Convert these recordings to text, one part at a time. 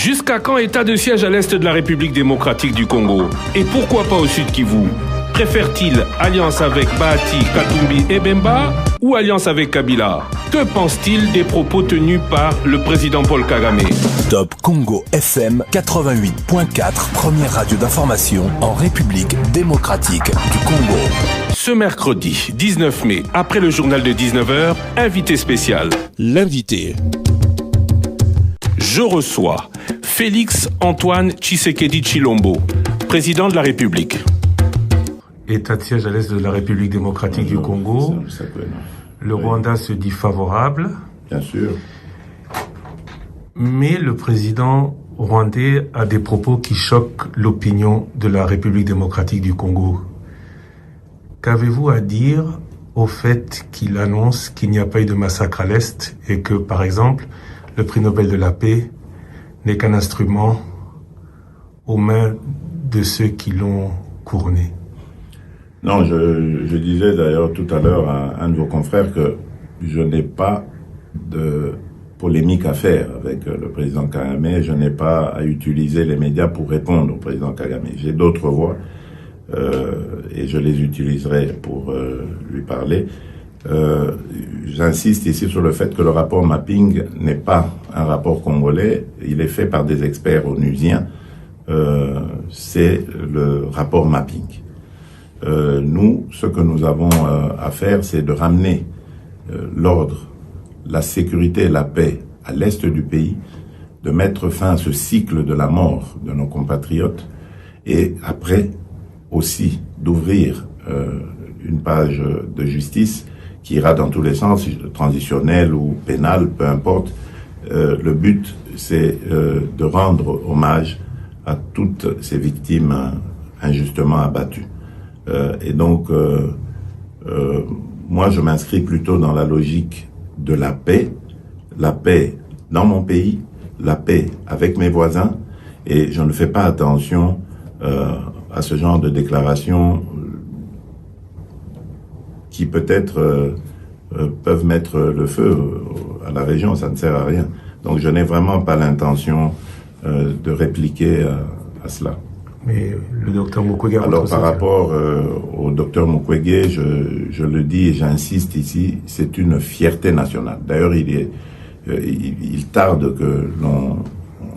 Jusqu'à quand état de siège à l'est de la République démocratique du Congo? Et pourquoi pas au sud Kivu? Préfère-t-il alliance avec Bahati, Katumbi et Bemba ou alliance avec Kabila? Que pense-t-il des propos tenus par le président Paul Kagame? Top Congo FM 88.4, première radio d'information en République démocratique du Congo. Ce mercredi 19 mai, après le journal de 19h, invité spécial. L'invité. Je reçois Félix Antoine Tshisekedi Tshilombo, président de la République. État de siège à l'est de la République démocratique du Congo. Le Rwanda se dit favorable. Bien sûr. Mais le président rwandais a des propos qui choquent l'opinion de la République démocratique du Congo. Qu'avez-vous à dire au fait qu'il annonce qu'il n'y a pas eu de massacre à l'Est et que, par exemple, le prix Nobel de la paix n'est qu'un instrument aux mains de ceux qui l'ont couronné? Non, je disais d'ailleurs tout à l'heure à un de vos confrères que je n'ai pas de polémique à faire avec le président Kagame. Je n'ai pas à utiliser les médias pour répondre au président Kagame. J'ai d'autres voies et je les utiliserai pour lui parler. J'insiste ici sur le fait que le rapport mapping n'est pas un rapport congolais. Il est fait par des experts onusiens. C'est le rapport mapping. Nous, ce que nous avons à faire, c'est de ramener l'ordre, la sécurité et la paix à l'est du pays, de mettre fin à ce cycle de la mort de nos compatriotes et après aussi d'ouvrir une page de justice qui ira dans tous les sens, transitionnel ou pénal, peu importe. Le but, c'est de rendre hommage à toutes ces victimes injustement abattues. Et donc, moi, je m'inscris plutôt dans la logique de la paix dans mon pays, la paix avec mes voisins, et je ne fais pas attention à ce genre de déclarations qui peut-être peuvent mettre le feu à la région, ça ne sert à rien. Donc, je n'ai vraiment pas l'intention de répliquer à cela. Mais le docteur Mukwege... Alors, par rapport au docteur Mukwege, je le dis et j'insiste ici, c'est une fierté nationale. D'ailleurs, il tarde que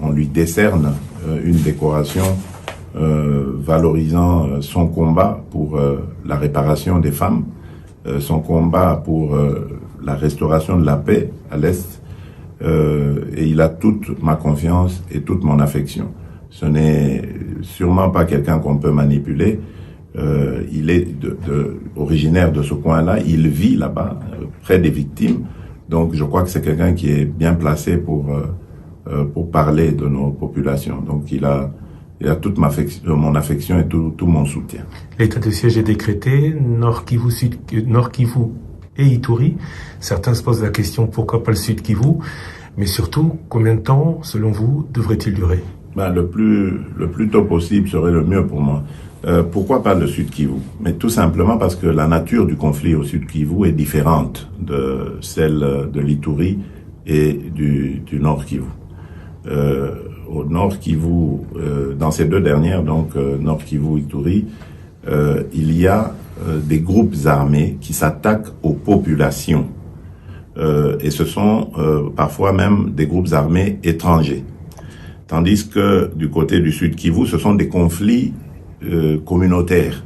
on lui décerne une décoration valorisant son combat pour la réparation des femmes, son combat pour la restauration de la paix à l'Est, et il a toute ma confiance et toute mon affection. Ce n'est sûrement pas quelqu'un qu'on peut manipuler. Il est originaire de ce coin-là. Il vit là-bas, près des victimes. Donc, je crois que c'est quelqu'un qui est bien placé pour parler de nos populations. Donc, il a toute mon affection et tout mon soutien. L'état de siège est décrété. Nord Kivu et Ituri. Certains se posent la question pourquoi pas le Sud Kivu. Mais surtout, combien de temps, selon vous, devrait-il durer? Le plus tôt possible serait le mieux pour moi. Pourquoi pas le Sud Kivu? Mais tout simplement parce que la nature du conflit au Sud Kivu est différente de celle de l'Ituri et du Nord Kivu. Au Nord Kivu, dans ces deux dernières, donc Nord Kivu, Ituri, il y a des groupes armés qui s'attaquent aux populations. Et ce sont parfois même des groupes armés étrangers. Tandis que du côté du Sud Kivu, ce sont des conflits communautaires.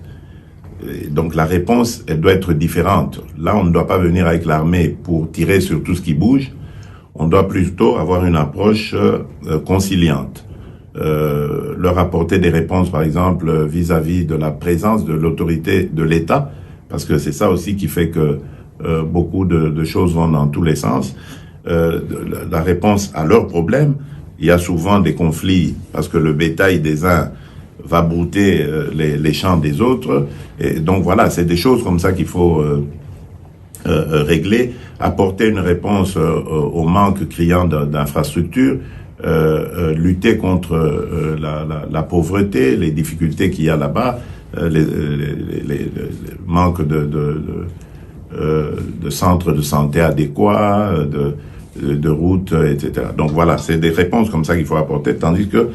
Et donc la réponse, elle doit être différente. Là, on ne doit pas venir avec l'armée pour tirer sur tout ce qui bouge. On doit plutôt avoir une approche conciliante. Leur apporter des réponses, par exemple, vis-à-vis de la présence de l'autorité de l'État, parce que c'est ça aussi qui fait que beaucoup de choses vont dans tous les sens. La réponse à leurs problèmes. Il y a souvent des conflits parce que le bétail des uns va brouter les champs des autres. Et donc voilà, c'est des choses comme ça qu'il faut régler, apporter une réponse au manque criant d'infrastructures, lutter contre la pauvreté, les difficultés qu'il y a là-bas, le manque de centres de santé adéquats, de routes, etc. Donc voilà, c'est des réponses comme ça qu'il faut apporter, tandis que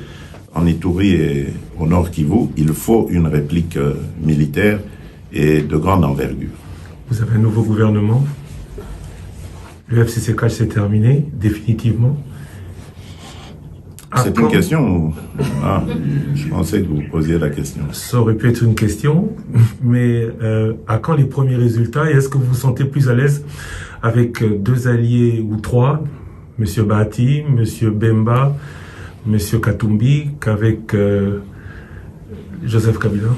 en Ituri et au Nord Kivu, il faut une réplique militaire et de grande envergure. Vous avez un nouveau gouvernement. Le FCCK s'est terminé, définitivement. C'est une question. Je pensais que vous posiez la question. Ça aurait pu être une question, mais à quand les premiers résultats? Et est-ce que vous vous sentez plus à l'aise avec 2 alliés ou 3, M. Bahati, M. Bemba, M. Katumbi, qu'avec Joseph Kabila?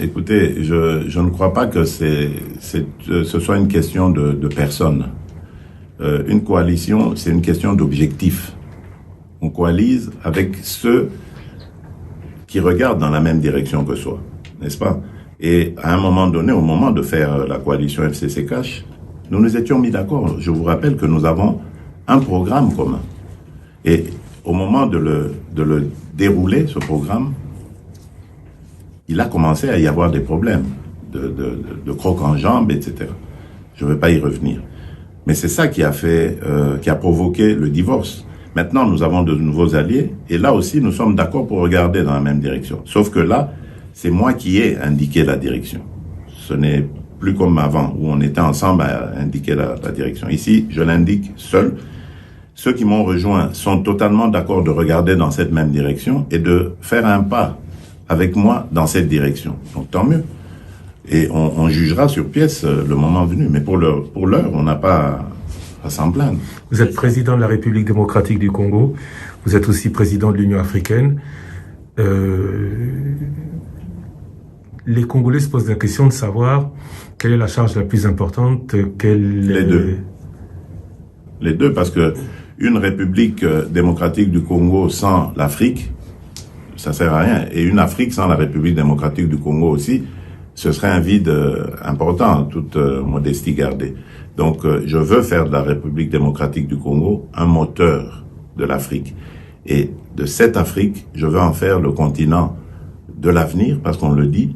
Écoutez, je ne crois pas que ce soit une question de personnes. Une coalition, c'est une question d'objectif. On coalise avec ceux qui regardent dans la même direction que soi, n'est-ce pas? Et à un moment donné, au moment de faire la coalition FCCK, nous nous étions mis d'accord. Je vous rappelle que nous avons un programme commun. Et au moment de le dérouler, ce programme, il a commencé à y avoir des problèmes de croc en jambe, etc. Je ne vais pas y revenir. Mais c'est ça qui a provoqué le divorce. Maintenant, nous avons de nouveaux alliés, et là aussi, nous sommes d'accord pour regarder dans la même direction. Sauf que là, c'est moi qui ai indiqué la direction. Ce n'est plus comme avant, où on était ensemble à indiquer la direction. Ici, je l'indique seul. Ceux qui m'ont rejoint sont totalement d'accord de regarder dans cette même direction et de faire un pas avec moi dans cette direction. Donc, tant mieux. Et on jugera sur pièce le moment venu. Mais pour l'heure, on n'a pas à s'en plaindre. Vous êtes président de la République démocratique du Congo. Vous êtes aussi président de l'Union africaine. Les Congolais se posent la question de savoir quelle est la charge la plus importante. Les deux, parce que une République démocratique du Congo sans l'Afrique, ça sert à rien. Et une Afrique sans la République démocratique du Congo aussi, ce serait un vide important, toute modestie gardée. Donc, je veux faire de la République démocratique du Congo un moteur de l'Afrique. Et de cette Afrique, je veux en faire le continent de l'avenir, parce qu'on le dit,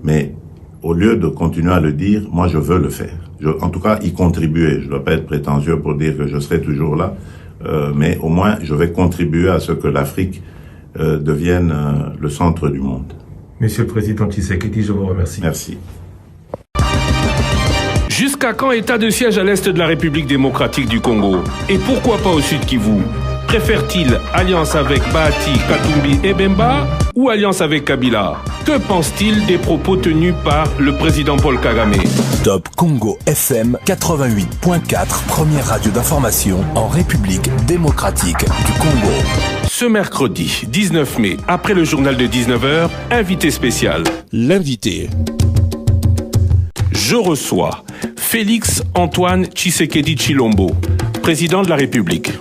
mais au lieu de continuer à le dire, moi, je veux le faire. En tout cas, y contribuer. Je ne dois pas être prétentieux pour dire que je serai toujours là, mais au moins, je vais contribuer à ce que l'Afrique devienne le centre du monde. Monsieur le Président Tshisekedi, je vous remercie. Merci. Jusqu'à quand état de siège à l'est de la République démocratique du Congo? Et pourquoi pas au sud Kivu? Préfère-t-il alliance avec Bahati, Katumbi et Bemba ou alliance avec Kabila? Que pense-t-il des propos tenus par le président Paul Kagame? Top Congo FM 88.4, première radio d'information en République démocratique du Congo. Ce mercredi 19 mai, après le journal de 19h, invité spécial. L'invité. Je reçois Félix Antoine Tshisekedi Tshilombo, président de la République.